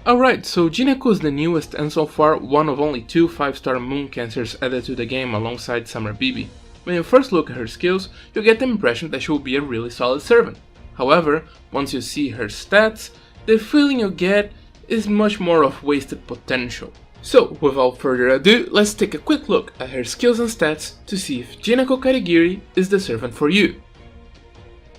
Alright, so Jinako is the newest and so far one of only 2 5-star moon cancers added to the game alongside Summer BB. When you first look at her skills, you get the impression that she will be a really solid servant. However, once you see her stats, the feeling you get is much more of wasted potential. So, without further ado, let's take a quick look at her skills and stats to see if Jinako Karigiri is the servant for you.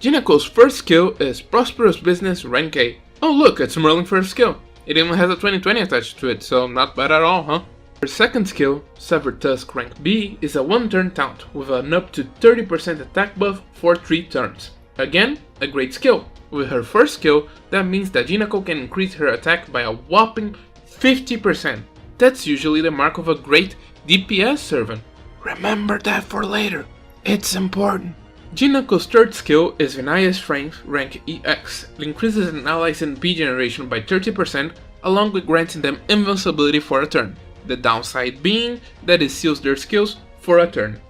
Jinako's first skill is Prosperous Business Rank A. Oh look, it's Merlin first skill. It even has a 2020 attached to it, so not bad at all, huh? Her second skill, Severed Tusk Rank B, is a 1-turn taunt with an up to 30% attack buff for 3 turns. Again, a great skill. With her first skill, that means that Jinako can increase her attack by a whopping 50%. That's usually the mark of a great DPS servant. Remember that for later, it's important. Jinako's third skill is Vinaya's Strength Rank EX. It increases an ally's NP generation by 30% along with granting them invincibility for a turn. The downside being that it seals their skills for a turn.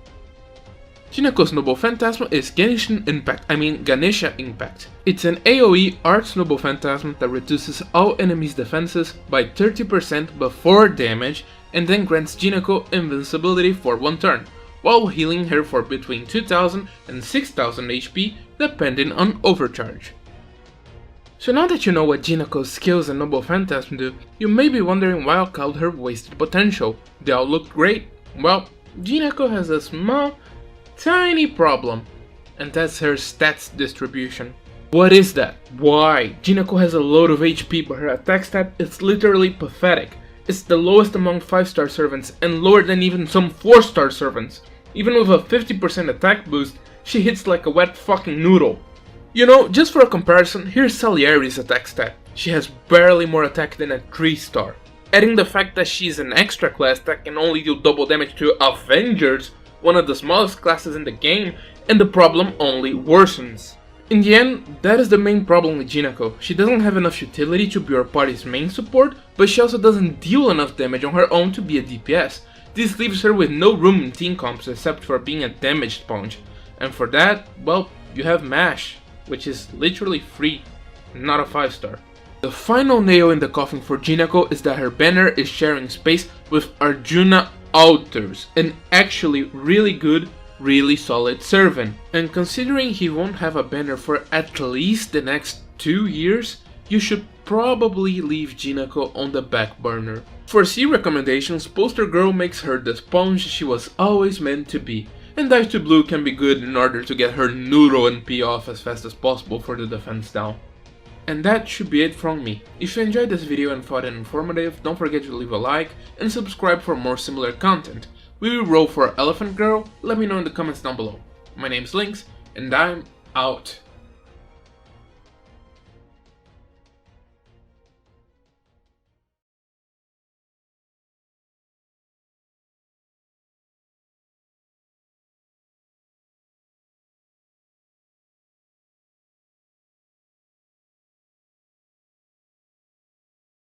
Jinako's Noble Phantasm is Ganesha Impact. It's an AoE Arts Noble Phantasm that reduces all enemies' defenses by 30% before damage and then grants Jinako invincibility for 1 turn, while healing her for between 2000 and 6000 HP depending on overcharge. So now that you know what Jinako's skills and Noble Phantasm do, you may be wondering why I called her wasted potential. They all look great. Well, Jinako has a small, tiny problem, and that's her stats distribution. What is that? Why? Jinako has a load of HP, but her attack stat is literally pathetic. It's the lowest among 5-star servants and lower than even some 4-star servants. Even with a 50% attack boost, she hits like a wet fucking noodle. You know, just for a comparison, here's Salieri's attack stat. She has barely more attack than a 3-star. Adding the fact that she's an extra class that can only do double damage to Avengers, one of the smallest classes in the game, and the problem only worsens. In the end, that is the main problem with Jinako. She doesn't have enough utility to be your party's main support, but she also doesn't deal enough damage on her own to be a DPS. This leaves her with no room in team comps except for being a damage sponge. And for that, well, you have MASH, which is literally free, not a 5-star. The final nail in the coffin for Jinako is that her banner is sharing space with Arjuna Altars, an actually really good, really solid servant. And considering he won't have a banner for at least the next 2 years, you should probably leave Jinako on the back burner. For C recommendations, Poster Girl makes her the sponge she was always meant to be, and Dive to Blue can be good in order to get her noodle NP off as fast as possible for the defense down. And that should be it from me. If you enjoyed this video and found it informative, don't forget to leave a like and subscribe for more similar content. We will roll for Elephant Girl, let me know in the comments down below. My name is Linkz, and I'm out.